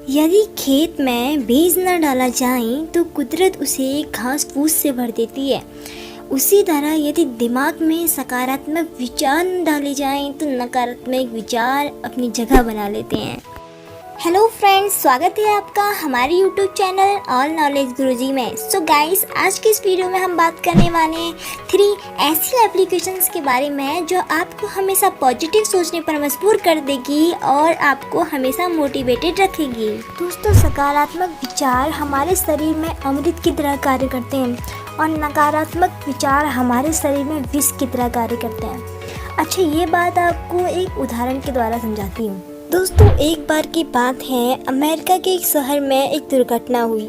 यदि खेत में बीज न डाला जाए तो कुदरत उसे घास फूस से भर देती है। उसी तरह यदि दिमाग में सकारात्मक विचार न डाले जाएं तो नकारात्मक विचार अपनी जगह बना लेते हैं। हेलो फ्रेंड्स, स्वागत है आपका हमारे यूट्यूब चैनल ऑल नॉलेज गुरुजी में। सो गाइस, आज की इस वीडियो में हम बात करने वाले हैं 3 ऐसी एप्लीकेशंस के बारे में जो आपको हमेशा पॉजिटिव सोचने पर मजबूर कर देगी और आपको हमेशा मोटिवेटेड रखेगी। दोस्तों, सकारात्मक विचार हमारे शरीर में अमृत की तरह कार्य करते हैं और नकारात्मक विचार हमारे शरीर में विष की तरह कार्य करते हैं। अच्छा, ये बात आपको एक उदाहरण के द्वारा समझाती हूँ। दोस्तों, एक बार की बात है, अमेरिका के एक शहर में एक दुर्घटना हुई।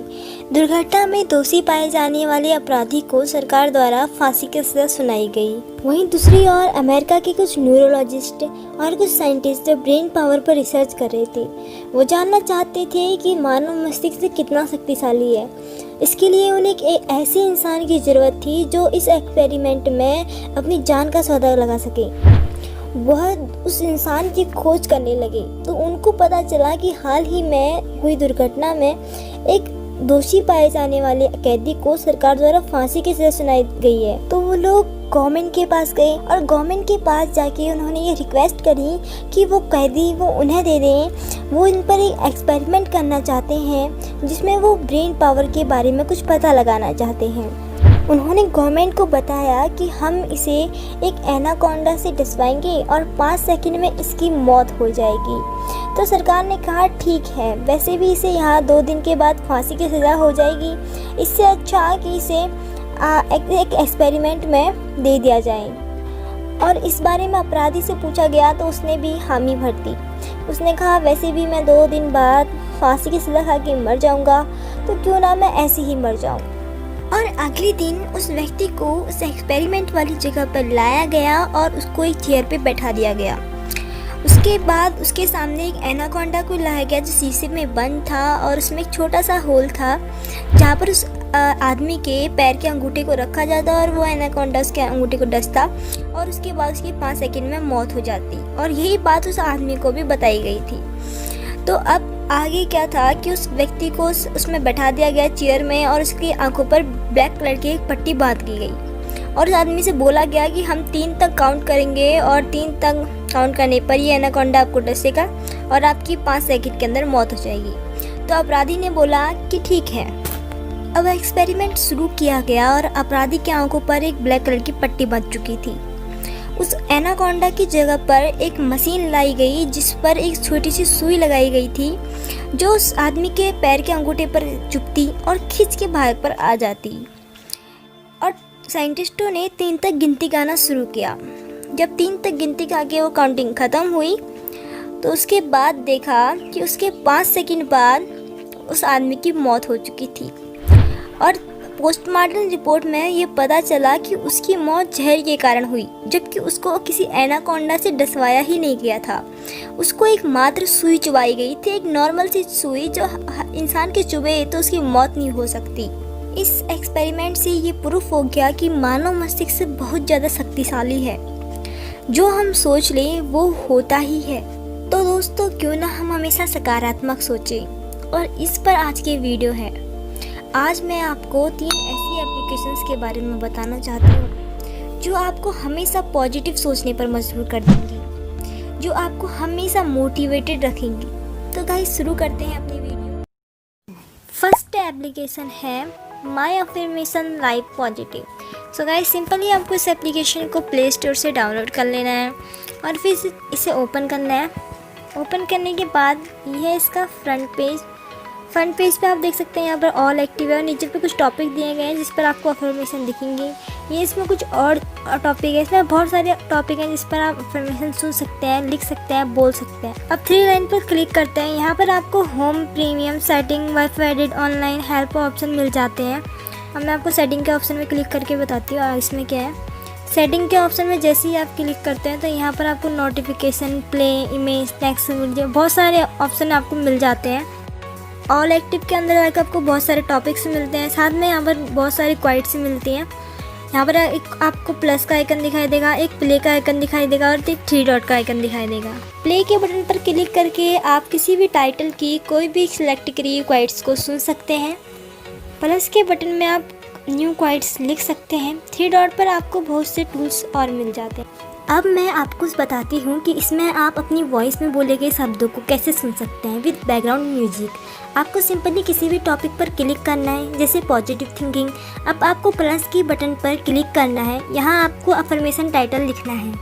दुर्घटना में दोषी पाए जाने वाले अपराधी को सरकार द्वारा फांसी की सजा सुनाई गई। वहीं दूसरी ओर अमेरिका के कुछ न्यूरोलॉजिस्ट और कुछ साइंटिस्ट ब्रेन पावर पर रिसर्च कर रहे थे। वो जानना चाहते थे कि मानव मस्तिष्क कितना शक्तिशाली है। इसके लिए उन्हें एक ऐसे इंसान की जरूरत थी जो इस एक्सपेरिमेंट में अपनी जान का सौदा लगा सके। वह उस इंसान की खोज करने लगे तो उनको पता चला कि हाल ही में हुई दुर्घटना में एक दोषी पाए जाने वाले कैदी को सरकार द्वारा फांसी की सजा सुनाई गई है। तो वो लोग गवर्नमेंट के पास गए और गवर्नमेंट के पास जाके उन्होंने ये रिक्वेस्ट करी कि वो कैदी वो उन्हें दे दें। वो इन पर एक एक्सपेरिमेंट करना चाहते हैं जिसमें वो ब्रेन पावर के बारे में कुछ पता लगाना चाहते हैं। उन्होंने गवर्नमेंट को बताया कि हम इसे एक एनाकोंडा से डसवाएंगे और 5 सेकंड में इसकी मौत हो जाएगी। तो सरकार ने कहा ठीक है, वैसे भी इसे यहाँ 2 दिन के बाद फांसी की सज़ा हो जाएगी, इससे अच्छा कि इसे एक एक्सपेरिमेंट में दे दिया जाए। और इस बारे में अपराधी से पूछा गया तो उसने भी हामी भर दी। उसने कहा वैसे भी मैं 2 दिन बाद फांसी की सज़ा खा के मर जाऊँगा, तो क्यों ना मैं ऐसे ही मर जाऊँ। और अगले दिन उस व्यक्ति को उस एक्सपेरिमेंट वाली जगह पर लाया गया और उसको एक चेयर पे बैठा दिया गया। उसके बाद उसके सामने एक एनाकोंडा को लाया गया जो शीशे में बंद था और उसमें एक छोटा सा होल था जहाँ पर उस आदमी के पैर के अंगूठे को रखा जाता और वो एनाकोंडा उसके अंगूठे को डसता और उसके बाद उसकी 5 सेकंड में मौत हो जाती। और यही बात उस आदमी को भी बताई गई थी। तो अब आगे क्या था कि उस व्यक्ति को उसमें बैठा दिया गया चेयर में और उसकी आंखों पर ब्लैक कलर की एक पट्टी बांध दी गई और उस आदमी से बोला गया कि हम 3 तक काउंट करेंगे और 3 तक काउंट करने पर ये एनाकोंडा आपको डसेगा और आपकी 5 सेकंड के अंदर मौत हो जाएगी। तो अपराधी ने बोला कि ठीक है। अब एक्सपेरिमेंट शुरू किया गया और अपराधी की आंखों पर एक ब्लैक कलर की पट्टी बंध चुकी थी। उस एनाकोंडा की जगह पर एक मशीन लाई गई जिस पर एक छोटी सी सुई लगाई गई थी जो उस आदमी के पैर के अंगूठे पर चुभती और खींच के बाहर पर आ जाती। और साइंटिस्टों ने 3 तक गिनती गाना शुरू किया। जब 3 तक गिनती गा के वो काउंटिंग ख़त्म हुई तो उसके बाद देखा कि उसके 5 सेकंड बाद उस आदमी की मौत हो चुकी थी। और पोस्टमार्टम रिपोर्ट में ये पता चला कि उसकी मौत जहर के कारण हुई, जबकि उसको किसी एनाकोंडा से डसवाया ही नहीं गया था। उसको एक मात्र सुई चुभाई गई थी, एक नॉर्मल सी सुई जो इंसान के चुभे तो उसकी मौत नहीं हो सकती। इस एक्सपेरिमेंट से ये प्रूफ हो गया कि मानव मस्तिष्क बहुत ज़्यादा शक्तिशाली है। जो हम सोच लें वो होता ही है। तो दोस्तों, क्यों ना हम हमेशा सकारात्मक सोचें। और इस पर आज की वीडियो है। आज मैं आपको 3 ऐसी एप्लीकेशंस के बारे में बताना चाहती हूँ जो आपको हमेशा पॉजिटिव सोचने पर मजबूर कर देंगी, जो आपको हमेशा मोटिवेटेड रखेंगी। तो गाइस, शुरू करते हैं अपनी वीडियो। फर्स्ट एप्लीकेशन है my affirmation life positive. So guys, simply आपको इस एप्लीकेशन को प्ले स्टोर से डाउनलोड कर लेना है और फिर इसे ओपन करना है। ओपन करने के बाद यह है इसका फ्रंट पेज पे आप देख सकते हैं यहाँ पर ऑल एक्टिव है और नीचे पे कुछ टॉपिक दिए गए हैं जिस पर आपको अफर्मेशन दिखेंगे। ये इसमें कुछ और टॉपिक है, इसमें बहुत सारे टॉपिक हैं जिस पर आप अफर्मेशन सुन सकते हैं, लिख सकते हैं, बोल सकते हैं। अब 3 लाइन पर क्लिक करते हैं। यहाँ पर आपको home, premium, setting, wifi edit, online help option मिल जाते हैं। अब मैं आपको सेटिंग के ऑप्शन में क्लिक करके बताती हूँ इसमें क्या है। सेटिंग के ऑप्शन में जैसे ही आप क्लिक करते हैं तो यहाँ पर आपको notification, play, image, text, video, बहुत सारे ऑप्शन आपको मिल जाते हैं। ऑल एक्टिव के अंदर आकर आपको बहुत सारे टॉपिक्स मिलते हैं, साथ में यहाँ पर बहुत सारी क्वाइट्स मिलती हैं। यहाँ पर एक आपको प्लस का आइकन दिखाई देगा, एक प्ले का आइकन दिखाई देगा और एक 3 डॉट का आइकन दिखाई देगा। प्ले के बटन पर क्लिक करके आप किसी भी टाइटल की कोई भी सिलेक्ट करी क्वाइट्स को सुन सकते हैं। प्लस के बटन में आप न्यू क्वाइट्स लिख सकते हैं। 3 डॉट पर आपको बहुत से टूल्स और मिल जाते हैं। अब मैं आपको बताती हूँ कि इसमें आप अपनी वॉइस में बोले गए शब्दों को कैसे सुन सकते हैं विद बैकग्राउंड म्यूजिक। आपको सिंपली किसी भी टॉपिक पर क्लिक करना है, जैसे पॉजिटिव थिंकिंग। अब आपको प्लस की बटन पर क्लिक करना है। यहाँ आपको अफर्मेशन टाइटल लिखना है।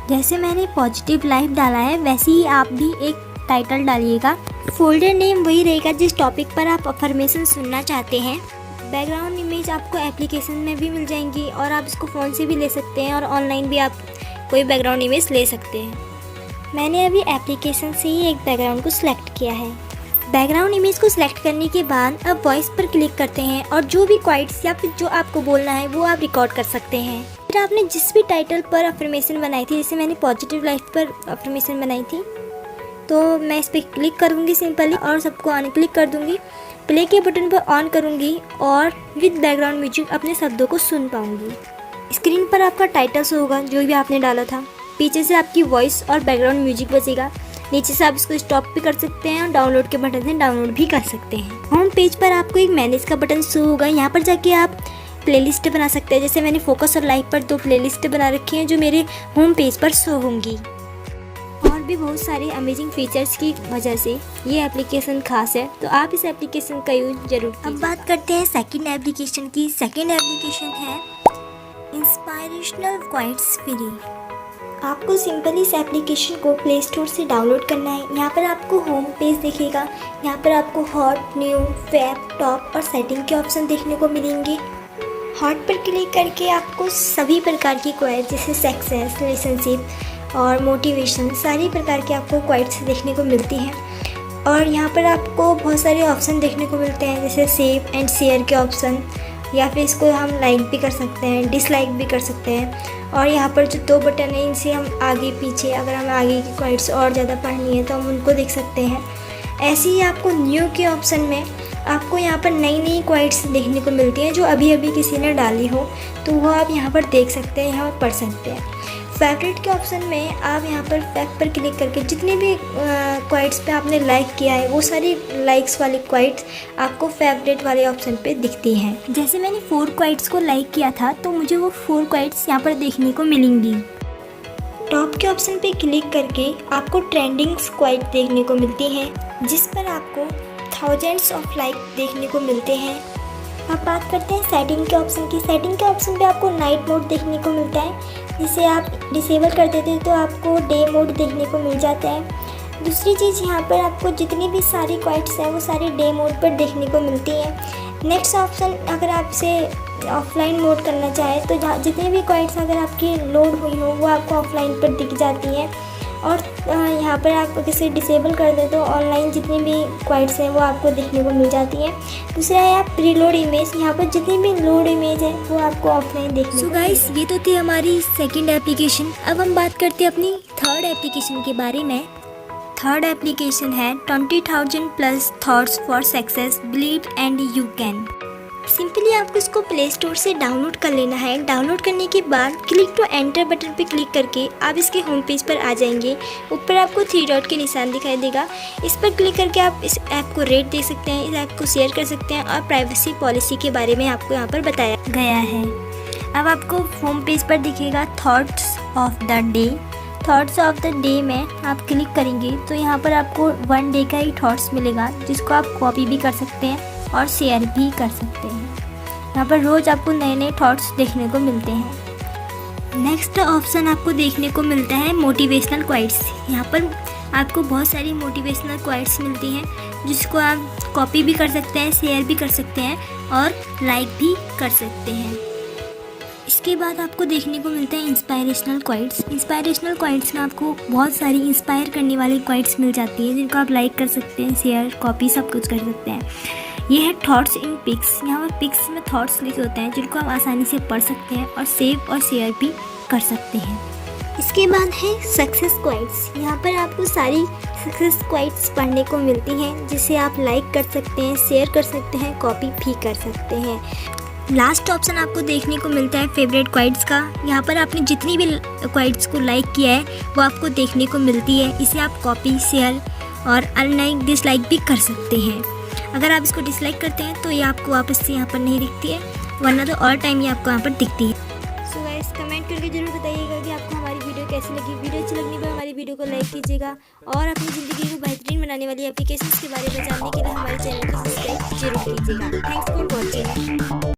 जैसे मैंने पॉजिटिव लाइफ डाला है वैसे ही आप भी एक टाइटल डालिएगा। फोल्डर नेम वही रहेगा जिस टॉपिक पर आप अफर्मेशन सुनना चाहते हैं। बैकग्राउंड इमेज आपको एप्लीकेशन में भी मिल जाएंगी और आप इसको फ़ोन से भी ले सकते हैं और ऑनलाइन भी आप कोई बैकग्राउंड इमेज ले सकते हैं। मैंने अभी एप्लीकेशन से ही एक बैकग्राउंड को सिलेक्ट किया है। बैकग्राउंड इमेज को सिलेक्ट करने के बाद अब वॉइस पर क्लिक करते हैं और जो भी क्वाइट्स या फिर जो आपको बोलना है वो आप रिकॉर्ड कर सकते हैं। फिर आपने जिस भी टाइटल पर अफर्मेशन बनाई थी, जैसे मैंने पॉजिटिव लाइफ पर अफर्मेशन बनाई थी, तो मैं इस पर क्लिक करूँगी सिंपली और सबको ऑन क्लिक कर दूँगी। प्ले के बटन पर ऑन करूँगी और विद बैकग्राउंड म्यूजिक अपने शब्दों को सुन पाऊँगी। स्क्रीन पर आपका टाइटल शो होगा जो भी आपने डाला था। पीछे से आपकी वॉइस और बैकग्राउंड म्यूजिक बजेगा। नीचे से आप इसको स्टॉप भी कर सकते हैं और डाउनलोड के बटन से डाउनलोड भी कर सकते हैं। होम पेज पर आपको एक मैनेज का बटन शो होगा। यहाँ पर जाके आप प्लेलिस्ट बना सकते हैं। जैसे मैंने फोकस और लाइफ पर 2 प्लेलिस्ट बना रखी हैं जो मेरे होम पेज पर शो होंगी। और भी बहुत सारे अमेजिंग फीचर्स की वजह से ये एप्लीकेशन खास है, तो आप इस एप्लीकेशन का यूज जरूर कीजिए। अब बात करते हैं सेकंड एप्लीकेशन की। सेकंड एप्लीकेशन है इंस्पायरेशनल क्वाइट्स फ्री। आपको सिंपली इस एप्लीकेशन को प्ले स्टोर से डाउनलोड करना है। यहाँ पर आपको होम पेज दिखेगा। यहाँ पर आपको हॉट, न्यू, फैब, टॉप और सेटिंग के ऑप्शन देखने को मिलेंगे। हॉट पर क्लिक करके आपको सभी प्रकार की क्वाइट्स जैसे सक्सेस, रिलेशनशिप और मोटिवेशन सारी प्रकार की आपको क्वाइट्स देखने को मिलती हैं। और यहाँ पर आपको बहुत सारे ऑप्शन देखने को मिलते हैं जैसे सेव एंड शेयर के ऑप्शन, या फिर इसको हम लाइक भी कर सकते हैं, डिसलाइक भी कर सकते हैं। और यहाँ पर जो 2 बटन है इनसे हम आगे पीछे, अगर हमें आगे की क्वाइट्स और ज़्यादा पढ़नी है तो हम उनको देख सकते हैं। ऐसे ही आपको न्यू के ऑप्शन में आपको यहाँ पर नई नई क्वाइट्स देखने को मिलती हैं जो अभी अभी किसी ने डाली हो, तो वो आप यहाँ पर देख सकते हैं, यहाँ पर पढ़ सकते हैं। फेवरेट के ऑप्शन में आप यहाँ पर फैक्ट पर क्लिक करके जितने भी क्वाइट्स पे आपने लाइक किया है वो सारी लाइक्स वाली क्वाइट्स आपको फेवरेट वाले ऑप्शन पे दिखती हैं। जैसे मैंने 4 क्वाइट्स को लाइक किया था तो मुझे वो 4 क्वाइट्स यहाँ पर देखने को मिलेंगी। टॉप के ऑप्शन पे क्लिक करके आपको ट्रेंडिंग्स क्वाइट देखने को मिलती हैं जिस पर आपको थाउजेंड्स ऑफ लाइक देखने को मिलते हैं। अब बात करते हैं सेटिंग के ऑप्शन की। सेटिंग के ऑप्शन पे आपको नाइट मोड देखने को मिलता है, जिसे आप डिसेबल कर देते हैं तो आपको डे मोड देखने को मिल जाता है। दूसरी चीज़ यहाँ पर आपको जितनी भी सारी क्वाइट्स हैं वो सारी डे मोड पर देखने को मिलती हैं। नेक्स्ट ऑप्शन, अगर आप इसे ऑफलाइन मोड करना चाहें तो जितनी भी क्वाइट्स अगर आपकी लोड हुई हो वो आपको ऑफलाइन पर दिख जाती हैं। और यहाँ पर आप इसे डिसेबल कर दे तो ऑनलाइन जितनी भी क्वाइट्स हैं वो आपको देखने को मिल जाती हैं। दूसरा है आप प्रीलोड इमेज, यहाँ पर जितनी भी लोड इमेज है वो आपको ऑफलाइन देखने को। सो गाइस, ये तो थी हमारी सेकंड एप्लीकेशन। अब हम बात करते हैं अपनी थर्ड एप्लीकेशन के बारे में। थर्ड एप्लीकेशन है 20,000 plus thoughts for success, believe and you can. Simply आपको इसको प्ले स्टोर से डाउनलोड कर लेना है। डाउनलोड करने के बाद क्लिक टू एंटर बटन पे क्लिक करके आप इसके होम पेज पर आ जाएंगे। ऊपर आपको 3 डॉट के निशान दिखाई देगा, इस पर क्लिक करके आप इस ऐप को रेट दे सकते हैं, इस ऐप को शेयर कर सकते हैं और प्राइवेसी पॉलिसी के बारे में आपको यहाँ पर बताया गया है। अब आपको होम पेज पर दिखेगा thoughts of the day. Thoughts of the day में आप क्लिक करेंगे तो यहाँ पर आपको 1 डे का ही थॉट्स मिलेगा जिसको आप कॉपी भी कर सकते हैं और शेयर भी कर सकते हैं। यहाँ पर रोज़ आपको नए नए थॉट्स देखने को मिलते हैं। नेक्स्ट ऑप्शन आपको देखने को मिलता है मोटिवेशनल क्वाइट्स। यहाँ पर आपको बहुत सारी मोटिवेशनल क्वाइट्स मिलती हैं जिसको आप कॉपी भी कर सकते हैं, शेयर भी कर सकते हैं और लाइक भी कर सकते हैं। इसके बाद आपको देखने को मिलते हैं इंस्पायरेशनल क्वाइट्स। इंस्पायरेशनल क्वाइट्स में आपको बहुत सारी इंस्पायर करने वाली क्वाइट्स मिल जाती है जिनको आप लाइक कर सकते हैं, शेयर, कॉपी सब कुछ कर सकते हैं। ये है थॉट्स इन पिक्स। यहाँ पर पिक्स में थॉट्स लिखे होते हैं जिनको आप आसानी से पढ़ सकते हैं और सेव और शेयर भी कर सकते हैं। इसके बाद है सक्सेस क्वाइट्स। यहाँ पर आपको सारी सक्सेस क्वाइट्स पढ़ने को मिलती हैं जिसे आप लाइक कर सकते हैं, शेयर कर सकते हैं, कॉपी भी कर सकते हैं। लास्ट ऑप्शन आपको देखने को मिलता है फेवरेट क्वाइट्स का। यहाँ पर आपने जितनी भी क्वाइट्स को लाइक किया है वो आपको देखने को मिलती है। इसे आप कॉपी, शेयर और अनलाइक, डिसलाइक भी कर सकते हैं। अगर आप इसको डिसलाइक करते हैं तो ये आपको वापस से यहाँ पर नहीं दिखती है, वरना तो और टाइम ये आपको यहाँ पर दिखती है। सो गाइस, कमेंट करके जरूर बताइएगा कि आपको हमारी वीडियो कैसी लगी। वीडियो अच्छी लगने पर हमारी वीडियो को लाइक कीजिएगा और अपनी ज़िंदगी को बेहतरीन बनाने वाली एप्लीकेशंस के बारे में जानने के लिए हमारे चैनल को सब्सक्राइब जरूर कीजिएगा। Thanks for watching.